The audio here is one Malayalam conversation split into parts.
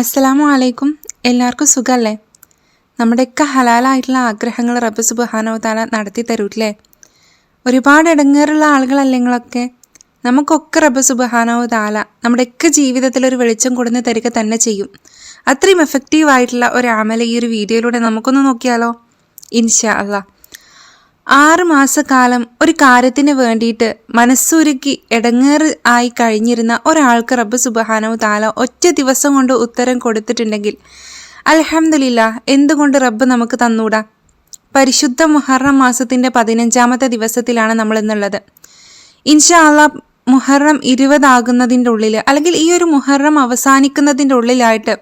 അസ്സലാമു അലൈക്കും. എല്ലാവർക്കും സുഖമല്ലേ? നമ്മുടെയൊക്കെ ഹലാലായിട്ടുള്ള ആഗ്രഹങ്ങൾ റബ്ബ് സുബ്ഹാനഹു വ തആല നടത്തി തരൂല്ലേ? ഒരുപാട് ഇടങ്ങേറുള്ള ആളുകളല്ലേ നിങ്ങളൊക്കെ? നമുക്കൊക്കെ റബ്ബ് സുബ്ഹാനഹു വ തആല നമ്മുടെയൊക്കെ ജീവിതത്തിൽ ഒരു വെളിച്ചം കൊടുന്ന് തരിക തന്നെ ചെയ്യും. അത്രയും എഫക്റ്റീവായിട്ടുള്ള ഒരു അമൽ ഈ ഒരു വീഡിയോയിലൂടെ നമുക്കൊന്ന് നോക്കിയാലോ? ഇൻഷാ അല്ലാ. 6 മാസക്കാലം ഒരു കാര്യത്തിന് വേണ്ടിയിട്ട് മനസ്സുരുക്കി ഇടങ്ങേറ് ആയി കഴിഞ്ഞിരുന്ന ഒരാൾക്ക് റബ്ബ് സുബ്ഹാനഹു വ തആല ഒറ്റ ദിവസം കൊണ്ട് ഉത്തരം കൊടുത്തിട്ടുണ്ടെങ്കിൽ അൽഹംദുലില്ലാ, എന്തുകൊണ്ട് റബ്ബ് നമുക്ക് തന്നൂടാ? പരിശുദ്ധ മുഹറം മാസത്തിൻ്റെ 15ാമത്തെ ദിവസത്തിലാണ് നമ്മൾ ഇന്നുള്ളത്. ഇൻഷാ അല്ലാ, മുഹറം 20 ആകുന്നതിൻ്റെ ഉള്ളിൽ, അല്ലെങ്കിൽ ഈ ഒരു മുഹറം അവസാനിക്കുന്നതിൻ്റെ ഉള്ളിലായിട്ട്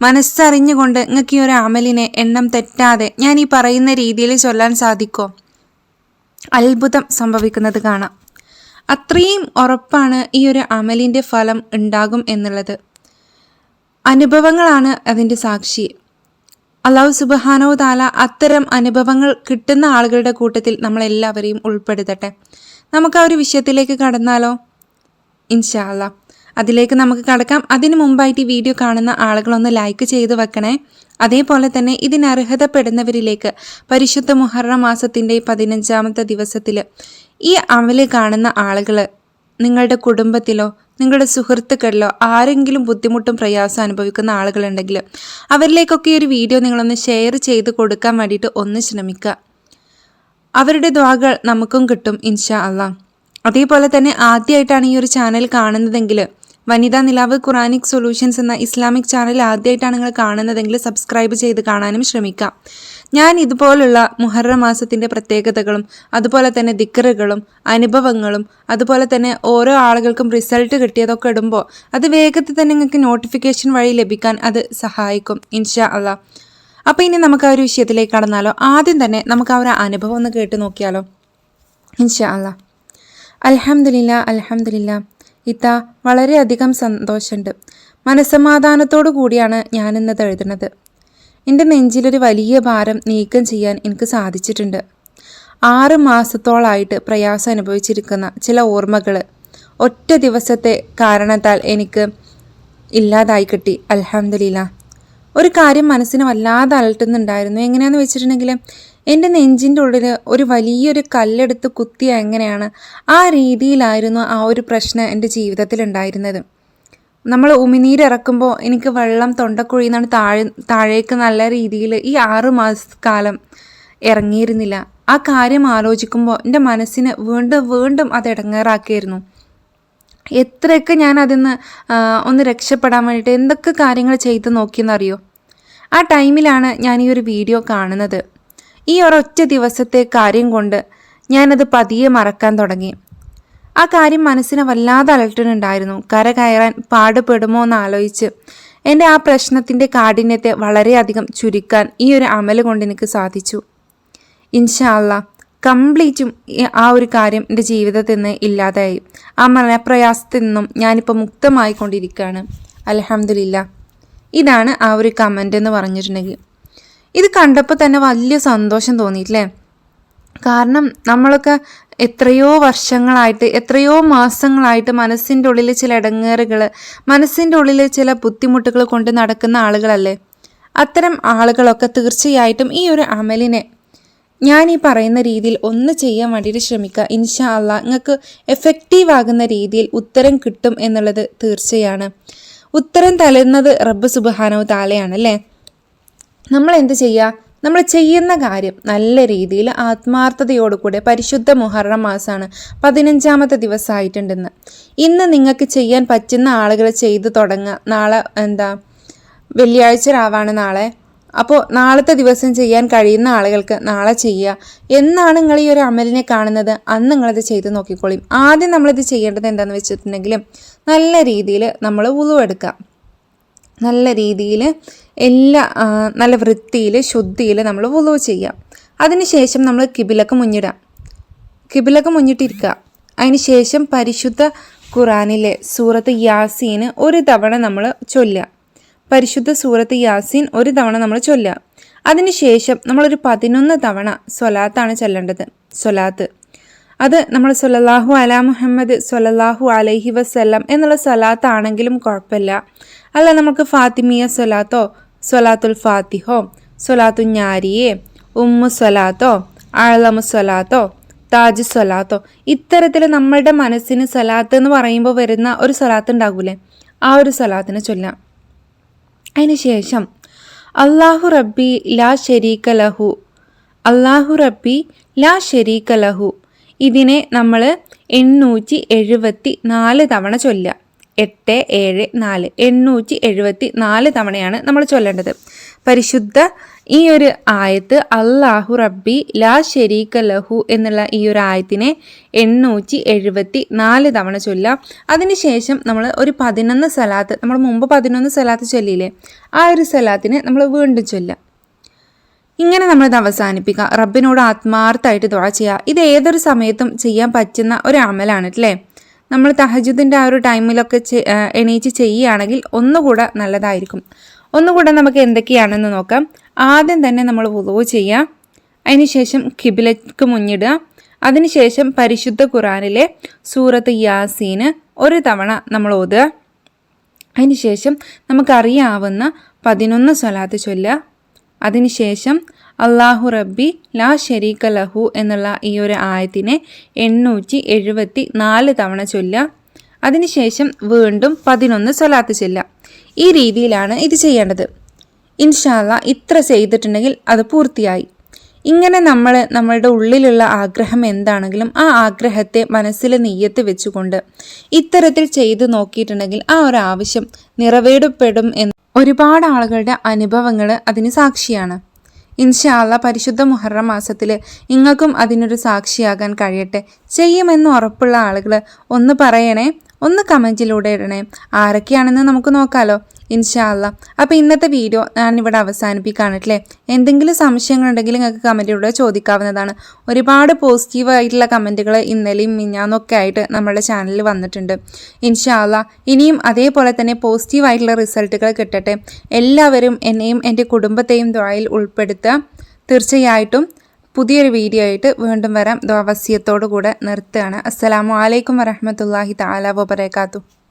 മനസ്സറിഞ്ഞുകൊണ്ട് നിങ്ങൾക്ക് ഈ ഒരു അമലിനെ എണ്ണം തെറ്റാതെ ഞാൻ ഈ പറയുന്ന രീതിയിൽ ചൊല്ലാൻ സാധിക്കോ? അത്ഭുതം സംഭവിക്കുന്നത് കാണാം. അത്രയും ഉറപ്പാണ് ഈ ഒരു അമലിൻ്റെ ഫലം ഉണ്ടാകും എന്നുള്ളത്. അനുഭവങ്ങളാണ് അതിൻ്റെ സാക്ഷി. അല്ലാഹു സുബ്ഹാനഹു വ തആല അത്തരം അനുഭവങ്ങൾ കിട്ടുന്ന ആളുകളുടെ കൂട്ടത്തിൽ നമ്മളെല്ലാവരെയും ഉൾപ്പെടുത്തട്ടെ. നമുക്ക് ആ ഒരു വിഷയത്തിലേക്ക് കടന്നാലോ? ഇൻഷാ അല്ലാ, അതിലേക്ക് നമുക്ക് കടക്കാം. അതിനു മുമ്പായിട്ട് ഈ വീഡിയോ കാണുന്ന ആളുകളൊന്ന് ലൈക്ക് ചെയ്ത് വെക്കണേ. അതേപോലെ തന്നെ ഇതിനർഹതപ്പെടുന്നവരിലേക്ക് പരിശുദ്ധ മുഹറം മാസത്തിൻ്റെ 15ാമത്തെ ദിവസത്തിൽ ഈ അമല് കാണുന്ന ആളുകൾ നിങ്ങളുടെ കുടുംബത്തിലോ നിങ്ങളുടെ സുഹൃത്തുക്കളിലോ ആരെങ്കിലും ബുദ്ധിമുട്ടും പ്രയാസം അനുഭവിക്കുന്ന ആളുകളുണ്ടെങ്കിൽ അവരിലേക്കൊക്കെ ഈ ഒരു വീഡിയോ നിങ്ങളൊന്ന് ഷെയർ ചെയ്ത് കൊടുക്കാൻ വേണ്ടിയിട്ട് ഒന്ന് ശ്രമിക്കുക. അവരുടെ ദുആകൾ നമുക്കും കിട്ടും ഇൻഷാ അല്ലാ. അതേപോലെ തന്നെ ആദ്യമായിട്ടാണ് ഈ ഒരു ചാനൽ കാണുന്നതെങ്കിൽ വനിതാ നിലാവ് ഖുറാനിക് സൊല്യൂഷൻസ് എന്ന ഇസ്ലാമിക് ചാനൽ ആദ്യമായിട്ടാണ് നിങ്ങൾ കാണുന്നതെങ്കിൽ സബ്സ്ക്രൈബ് ചെയ്ത് കാണാനും ശ്രമിക്കാം. ഞാൻ ഇതുപോലുള്ള മുഹറം മാസത്തിൻ്റെ പ്രത്യേകതകളും അതുപോലെ തന്നെ ദിക്റുകളും അനുഭവങ്ങളും അതുപോലെ തന്നെ ഓരോ ആളുകൾക്കും റിസൾട്ട് കിട്ടിയതൊക്കെ ഇടുമ്പോൾ അത് വേഗത്തിൽ തന്നെ നിങ്ങൾക്ക് നോട്ടിഫിക്കേഷൻ വഴി ലഭിക്കാൻ അത് സഹായിക്കും ഇൻഷാ അല്ലാ. അപ്പോൾ ഇനി നമുക്ക് ആ ഒരു വിഷയത്തിലേക്ക് കടന്നാലോ? ആദ്യം തന്നെ നമുക്ക് ആ ഒരു അനുഭവം ഒന്ന് കേട്ട് നോക്കിയാലോ? ഇൻഷാ അല്ലാ. അൽഹംദുലില്ലാ അൽഹംദുലില്ലാ. ഇത്താ, വളരെയധികം സന്തോഷമുണ്ട്. മനസ്സമാധാനത്തോടു കൂടിയാണ് ഞാനിന്നത് എഴുതുന്നത്. എൻ്റെ നെഞ്ചിലൊരു വലിയ ഭാരം നീക്കം ചെയ്യാൻ എനിക്ക് സാധിച്ചിട്ടുണ്ട്. 6 മാസത്തോളായിട്ട് പ്രയാസം അനുഭവിച്ചിരിക്കുന്ന ചില ഓർമ്മകൾ ഒറ്റ ദിവസത്തെ കാരണത്താൽ എനിക്ക് ഇല്ലാതായി കിട്ടി. അൽഹംദുലില്ലാ. ഒരു കാര്യം മനസ്സിന് വല്ലാതെ അലട്ടുന്നുണ്ടായിരുന്നു. എങ്ങനെയാണെന്ന് വെച്ചിട്ടുണ്ടെങ്കിൽ എൻ്റെ നെഞ്ചിൻ്റെ ഉള്ളിൽ ഒരു വലിയൊരു കല്ലെടുത്ത് കുത്തിയ എങ്ങനെയാണ്, ആ രീതിയിലായിരുന്നു ആ ഒരു പ്രശ്നം എൻ്റെ ജീവിതത്തിൽ ഉണ്ടായിരുന്നത്. നമ്മൾ ഉമിനീരിറക്കുമ്പോൾ എനിക്ക് വെള്ളം തൊണ്ടക്കുഴിയിൽ നിന്നാണ് താഴേക്ക് നല്ല രീതിയിൽ ഈ 6 മാസക്കാലം ഇറങ്ങിയിരുന്നില്ല. ആ കാര്യം ആലോചിക്കുമ്പോൾ എൻ്റെ മനസ്സിന് വീണ്ടും വീണ്ടും അത് ഇടങ്ങേറാക്കിയിരുന്നു. എത്രയൊക്കെ ഞാൻ അതിൽ നിന്ന് ഒന്ന് രക്ഷപ്പെടാൻ വേണ്ടിയിട്ട് എന്തൊക്കെ കാര്യങ്ങൾ ചെയ്ത് നോക്കിയെന്നറിയോ? ആ ടൈമിലാണ് ഞാൻ ഈ ഒരു വീഡിയോ കാണുന്നത്. ഈ ഒരൊറ്റ ദിവസത്തെ കാര്യം കൊണ്ട് ഞാനത് പതിയെ മറക്കാൻ തുടങ്ങി. ആ കാര്യം മനസ്സിനെ വല്ലാതെ അലട്ടുന്നുണ്ടായിരുന്നു. കര കയറാൻ പാടുപെടുമോ എന്നാലോചിച്ച് എൻ്റെ ആ പ്രശ്നത്തിൻ്റെ കാഠിന്യത്തെ വളരെയധികം ചുരുക്കാൻ ഈ ഒരു അമല് കൊണ്ട് എനിക്ക് സാധിച്ചു. ഇൻഷാ അല്ലാ, കംപ്ലീറ്റും ആ ഒരു കാര്യം എൻ്റെ ജീവിതത്തിൽ നിന്ന് ഇല്ലാതായി. ആ മനപ്രയാസത്തിൽ നിന്നും ഞാനിപ്പോൾ മുക്തമായിക്കൊണ്ടിരിക്കുകയാണ്. അൽഹംദുലില്ലാ. ഇതാണ് ആ ഒരു കമൻ്റ് എന്ന് പറഞ്ഞിട്ടുണ്ടെങ്കിൽ. ഇത് കണ്ടപ്പോൾ തന്നെ വലിയ സന്തോഷം തോന്നിയില്ലേ? കാരണം നമ്മളൊക്കെ എത്രയോ വർഷങ്ങളായിട്ട് എത്രയോ മാസങ്ങളായിട്ട് മനസ്സിൻ്റെ ഉള്ളിൽ ചില ഇടങ്ങേറുകൾ, മനസ്സിൻ്റെ ഉള്ളിൽ ചില ബുദ്ധിമുട്ടുകൾ കൊണ്ട് നടക്കുന്ന ആളുകളല്ലേ? അത്തരം ആളുകളൊക്കെ തീർച്ചയായിട്ടും ഈ ഒരു അമലിനെ ഞാൻ ഈ പറയുന്ന രീതിയിൽ ഒന്ന് ചെയ്യാൻ വേണ്ടിയിട്ട് ശ്രമിക്കുക. ഇൻഷാ അല്ലാ, നിങ്ങൾക്ക് എഫക്റ്റീവ് ആകുന്ന രീതിയിൽ ഉത്തരം കിട്ടും എന്നുള്ളത് തീർച്ചയാണ്. ഉത്തരം തരുന്നത് റബ്ബ് സുബ്ഹാനഹു തആലയാണല്ലേ. നമ്മൾ എന്ത് ചെയ്യുക? നമ്മൾ ചെയ്യുന്ന കാര്യം നല്ല രീതിയിൽ ആത്മാർത്ഥതയോടുകൂടെ, പരിശുദ്ധ മുഹറം മാസമാണ്, 15ാമത്തെ ദിവസമായിട്ടുണ്ടെന്ന്. ഇന്ന് നിങ്ങൾക്ക് ചെയ്യാൻ പറ്റുന്ന ആളുകൾ ചെയ്തു തുടങ്ങുക. നാളെ വെള്ളിയാഴ്ച രാവാണ് നാളെ. അപ്പോൾ നാളത്തെ ദിവസം ചെയ്യാൻ കഴിയുന്ന ആളുകൾക്ക് നാളെ ചെയ്യുക. എന്നാണ് നിങ്ങൾ ഈ ഒരു അമലിനെ കാണുന്നത് അന്ന് നിങ്ങളത് ചെയ്ത് നോക്കിക്കോളിയും. ആദ്യം നമ്മളിത് ചെയ്യേണ്ടത് എന്താണെന്ന് വെച്ചിട്ടുണ്ടെങ്കിൽ നല്ല രീതിയിൽ നമ്മൾ വുളു എടുക്കുക. നല്ല രീതിയിൽ നല്ല വൃത്തിയിൽ ശുദ്ധിയിൽ നമ്മൾ വുളു ചെയ്യുക. അതിനുശേഷം നമ്മൾ കിബിലക്ക് മുന്നിട്ടിരിക്കുക. അതിനുശേഷം പരിശുദ്ധ ഖുറാനിലെ സൂറത്ത് യാസീൻ ഒരു തവണ നമ്മൾ ചൊല്ലുക. പരിശുദ്ധ സൂറത്ത് യാസീൻ ഒരു തവണ നമ്മൾ ചൊല്ലുക. അതിനുശേഷം നമ്മളൊരു 11 തവണ സ്വലാത്താണ് ചൊല്ലേണ്ടത്. സ്വലാത്ത് അത് നമ്മൾ സ്വല്ലല്ലാഹു അലാ മുഹമ്മദ് സ്വല്ലല്ലാഹു അലൈഹി വസല്ലം എന്നുള്ള സ്വലാത്താണെങ്കിലും കുഴപ്പമില്ല. അല്ല നമുക്ക് ഫാത്തിമിയ സ്വലാത്തോ, സ്വലാത്തുൽ ഫാത്തിഹോ, സ്വലാത്തു ഞാരിയെ, ഉമ്മു സ്വലാത്തോ, അഴലമു സ്വലാത്തോ, താജ് സ്വലാത്തോ, ഇത്തരത്തിൽ നമ്മളുടെ മനസ്സിന് സ്വലാത്ത് എന്ന് പറയുമ്പോൾ വരുന്ന ഒരു സ്വലാത്ത് ഉണ്ടാകൂലേ, ആ ഒരു സ്വലാത്തിനെ ചൊല്ലാം. അതിന് ശേഷം അല്ലാഹു റബ്ബി ലാ ഷരീക ലഹു, അല്ലാഹു റബ്ബി ലാ ഷരീക ലഹു, ഇതിനെ നമ്മൾ 874 തവണ ചൊല്ലുക. 874 874 തവണയാണ് നമ്മൾ ചൊല്ലേണ്ടത്. പരിശുദ്ധ ഈ ഒരു ആയത്ത് അല്ലാഹു റബ്ബി ലാ ഷരീക ലഹു എന്നുള്ള ഈ ഒരു ആയത്തിനെ 874 തവണ ചൊല്ലുക. അതിനുശേഷം നമ്മൾ ഒരു 11 സലാത്ത്, നമ്മൾ മുമ്പ് 11 സലാത്ത് ചൊല്ലിയില്ലേ, ആ ഒരു സലാത്തിനെ നമ്മൾ വീണ്ടും ചൊല്ലുക. ഇങ്ങനെ നമ്മളിത് അവസാനിപ്പിക്കുക. റബ്ബിനോട് ആത്മാർത്ഥമായിട്ട് ദുആ ചെയ്യുക. ഇത് ഏതൊരു സമയത്തും ചെയ്യാൻ പറ്റുന്ന ഒരു അമലാണ് അല്ലേ. നമ്മൾ തഹജ്ജുദിൻ്റെ ആ ഒരു ടൈമിലൊക്കെ എണീച്ച് ചെയ്യുകയാണെങ്കിൽ ഒന്നുകൂടെ നല്ലതായിരിക്കും. ഒന്നുകൂടെ നമുക്ക് എന്തൊക്കെയാണെന്ന് നോക്കാം. ആദ്യം തന്നെ നമ്മൾ വുളൂ ചെയ്യുക. അതിനുശേഷം ഖിബ്ലക്ക് മുന്നിടുക. അതിനുശേഷം പരിശുദ്ധ ഖുർആനിലെ സൂറത്ത് യാസീന് ഒരു തവണ നമ്മൾ ഓതുക. അതിനുശേഷം നമുക്കറിയാവുന്ന 11 സ്വലാത്ത് ചൊല്ലുക. അതിനുശേഷം അല്ലാഹു റബ്ബി ലാ ഷരീക ലഹു എന്നുള്ള ഈ ഒരു ആയത്തിനെ 874 തവണ ചൊല്ലുക. അതിനുശേഷം വീണ്ടും 11 സ്വലാത്ത് ചൊല്ലുക. ഈ രീതിയിലാണ് ഇത് ചെയ്യേണ്ടത്. ഇൻഷാ അല്ലാഹ് ഇത്ര ചെയ്തിട്ടുണ്ടെങ്കിൽ അത് പൂർത്തിയായി. ഇങ്ങനെ നമ്മളുടെ ഉള്ളിലുള്ള ആഗ്രഹം എന്താണെങ്കിലും ആ ആഗ്രഹത്തെ മനസ്സിൽ നിയ്യത്ത് വെച്ചുകൊണ്ട് ഇത്തരത്തിൽ ചെയ്തു നോക്കിയിട്ടുണ്ടെങ്കിൽ ആ ഒരു ആവശ്യം നിറവേറപ്പെടും എന്ന് ഒരുപാട് ആളുകളുടെ അനുഭവങ്ങൾ അതിന് സാക്ഷിയാണ്. ഇൻഷാ അല്ലാഹ് പരിശുദ്ധ മുഹറം മാസത്തിൽ നിങ്ങൾക്കും അതിനൊരു സാക്ഷിയാകാൻ കഴിയട്ടെ. ചെയ്യുമെന്ന് ഉറപ്പുള്ള ആളുകൾ ഒന്ന് പറയണേ, ഒന്ന് കമൻറ്റിലൂടെ ഇടണേ. ആരൊക്കെയാണെന്ന് നമുക്ക് നോക്കാമല്ലോ ഇൻഷാ അല്ലാഹ്. അപ്പോൾ ഇന്നത്തെ വീഡിയോ ഞാനിവിടെ അവസാനിപ്പിക്കുകയാണല്ലേ. എന്തെങ്കിലും സംശയങ്ങളുണ്ടെങ്കിൽ നിങ്ങൾക്ക് കമൻറ്റിലൂടെ ചോദിക്കാവുന്നതാണ്. ഒരുപാട് പോസിറ്റീവായിട്ടുള്ള കമൻറ്റുകൾ ഇന്നലെയും മിഞ്ഞാന്നൊക്കെ ആയിട്ട് നമ്മുടെ ചാനലിൽ വന്നിട്ടുണ്ട്. ഇൻഷാ അല്ലാഹ് ഇനിയും അതേപോലെ തന്നെ പോസിറ്റീവായിട്ടുള്ള റിസൾട്ടുകൾ കിട്ടട്ടെ. എല്ലാവരും എന്നെയും എൻ്റെ കുടുംബത്തെയും ദുആയിൽ ഉൾപ്പെടുത്തുക. തീർച്ചയായിട്ടും പുതിയൊരു വീഡിയോ ആയിട്ട് വീണ്ടും വരാം. ദുആ വസിയത്തോടു കൂടെ നിർത്തുകയാണ്. അസ്സലാമു അലൈക്കും വറഹ്മത്തുള്ളാഹി തആല വബറകാതുഹു.